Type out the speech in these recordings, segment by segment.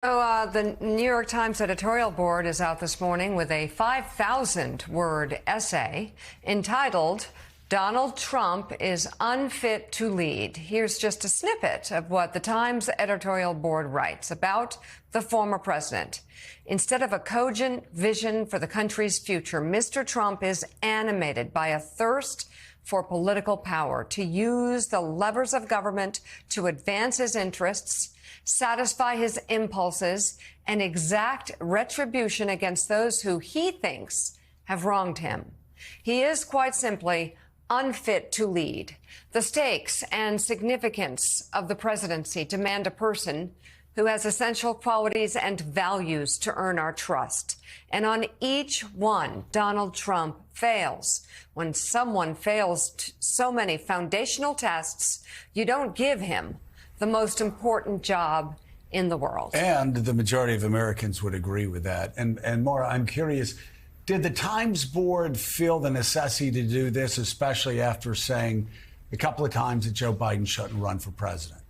The New York Times editorial board is out this morning with a 5,000-word essay entitled, "Donald Trump is Unfit to Lead." Here's just a snippet of what the Times editorial board writes about the former president. Instead of a cogent vision for the country's future, Mr. Trump is animated by a thirst for political power, to use the levers of government to advance his interests, satisfy his impulses, and exact retribution against those who he thinks have wronged him. He is, quite simply, unfit to lead. The stakes and significance of the presidency demand a person who has essential qualities and values to earn our trust. And on each one, Donald Trump fails. When someone fails so many foundational tests, you don't give him the most important job in the world. And the majority of Americans would agree with that. And Maura, I'm curious, did the Times board feel the necessity to do this, especially after saying a couple of times that Joe Biden shouldn't run for president?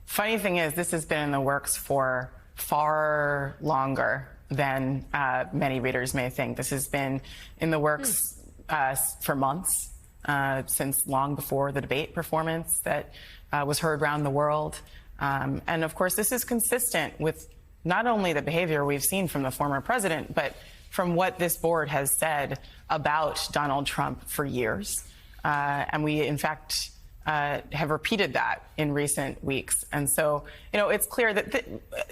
Funny thing is, this has been in the works for far longer than many readers may think. This has been in the works for months, since long before the debate performance that was heard around the world. And of course, this is consistent with not only the behavior we've seen from the former president, but from what this board has said about Donald Trump for years. And we, in fact, have repeated that in recent weeks. And so, it's clear that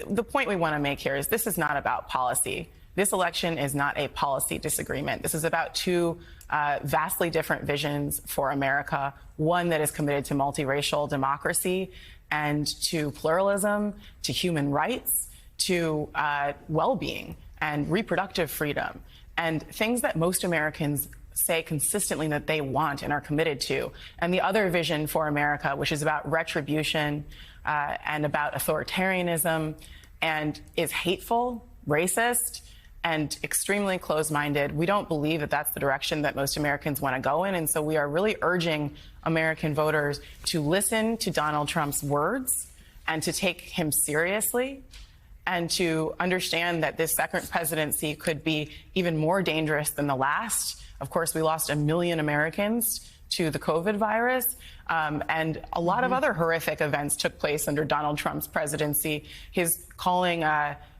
the point we want to make here is this is not about policy. This election is not a policy disagreement. This is about two vastly different visions for America, one that is committed to multiracial democracy and to pluralism, to human rights, to well-being and reproductive freedom, and things that most Americans say consistently that they want and are committed to. And the other vision for America, which is about retribution and about authoritarianism, and is hateful, racist, and extremely closed-minded. We don't believe that that's the direction that most Americans want to go in. And so we are really urging American voters to listen to Donald Trump's words and to take him seriously, and to understand that this second presidency could be even more dangerous than the last. Of course, we lost 1 million Americans to the COVID virus, and a lot of other horrific events took place under Donald Trump's presidency. His calling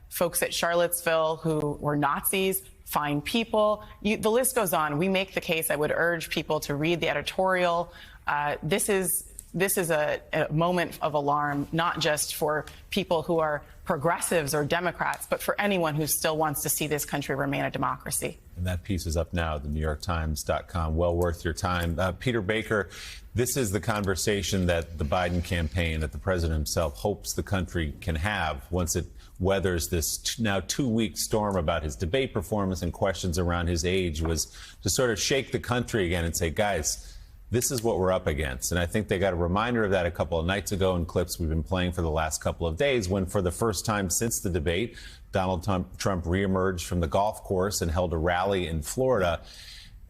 folks at Charlottesville who were Nazis fine people. The list goes on. We make the case. I would urge people to read the editorial. This is a moment of alarm, not just for people who are progressives or Democrats, but for anyone who still wants to see this country remain a democracy. And that piece is up now at thenewyorktimes.com. Well worth your time. Peter Baker, this is the conversation that the Biden campaign, that the president himself hopes the country can have once it weathers this now 2-week storm about his debate performance and questions around his age, was to sort of shake the country again and say, guys, this is what we're up against. And I think they got a reminder of that a couple of nights ago in clips we've been playing for the last couple of days, when for the first time since the debate, Donald Trump reemerged from the golf course and held a rally in Florida.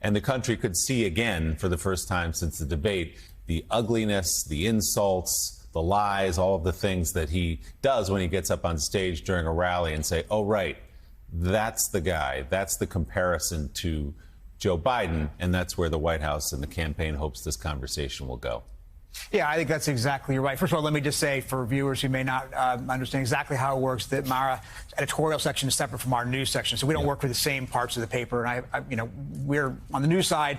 And the country could see again, for the first time since the debate, the ugliness, the insults, the lies, all of the things that he does when he gets up on stage during a rally and say, oh, right, that's the guy. That's the comparison to Joe Biden, and that's where the White House and the campaign hopes this conversation will go. Yeah, I think that's exactly right. First of all, let me just say, for viewers who may not understand exactly how it works, that Mara's editorial section is separate from our news section, so we don't work with the same parts of the paper. And we're on the news side.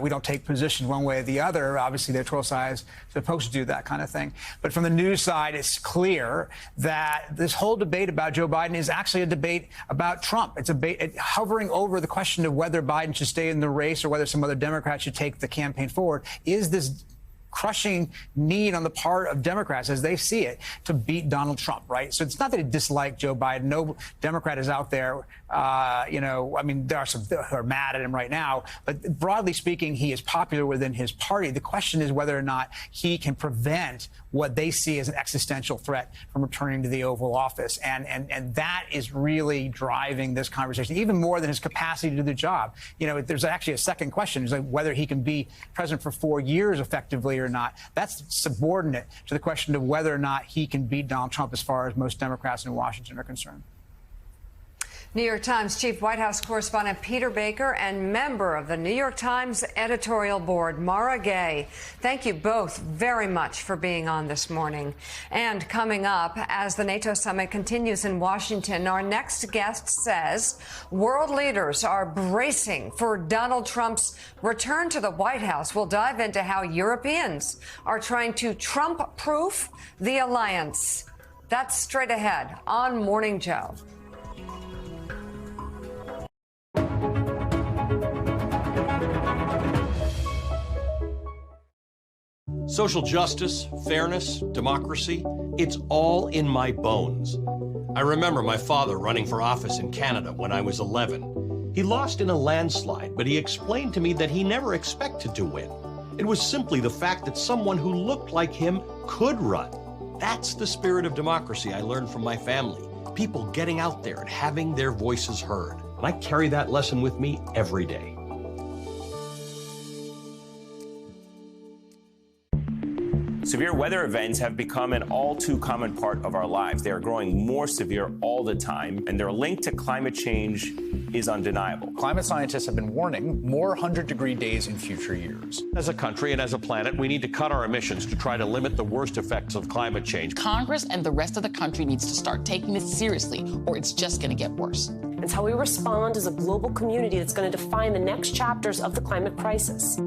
We don't take positions one way or the other. Obviously, the editorial side is supposed to do that kind of thing. But from the news side, it's clear that this whole debate about Joe Biden is actually a debate about Trump. It's a debate hovering over the question of whether Biden should stay in the race or whether some other Democrat should take the campaign forward. Is this crushing need on the part of Democrats, as they see it, to beat Donald Trump, right? So it's not that they dislike Joe Biden. No Democrat is out there, there are some who are mad at him right now, but broadly speaking, he is popular within his party. The question is whether or not he can prevent what they see as an existential threat from returning to the Oval Office. And that is really driving this conversation, even more than his capacity to do the job. You know, there's actually a second question, is like whether he can be president for 4 years effectively or not. That's subordinate to the question of whether or not he can beat Donald Trump as far as most Democrats in Washington are concerned. New York Times Chief White House Correspondent Peter Baker and member of the New York Times editorial board, Mara Gay. Thank you both very much for being on this morning. And coming up, as the NATO summit continues in Washington, our next guest says world leaders are bracing for Donald Trump's return to the White House. We'll dive into how Europeans are trying to Trump-proof the alliance. That's straight ahead on Morning Joe. Social justice, fairness, democracy, it's all in my bones. I remember my father running for office in Canada when I was 11. He lost in a landslide, but he explained to me that he never expected to win. It was simply the fact that someone who looked like him could run. That's the spirit of democracy I learned from my family. People getting out there and having their voices heard. And I carry that lesson with me every day. Severe weather events have become an all too common part of our lives. They are growing more severe all the time, and their link to climate change is undeniable. Climate scientists have been warning more 100-degree days in future years. As a country and as a planet, we need to cut our emissions to try to limit the worst effects of climate change. Congress and the rest of the country needs to start taking this seriously, or it's just going to get worse. It's how we respond as a global community that's going to define the next chapters of the climate crisis.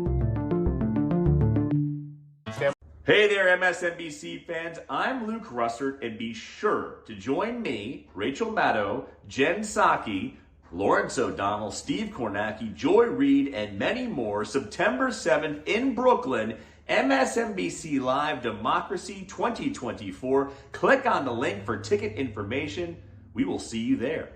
Hey there, MSNBC fans. I'm Luke Russert, and be sure to join me, Rachel Maddow, Jen Psaki, Lawrence O'Donnell, Steve Kornacki, Joy Reid, and many more September 7th in Brooklyn, MSNBC Live Democracy 2024. Click on the link for ticket information. We will see you there.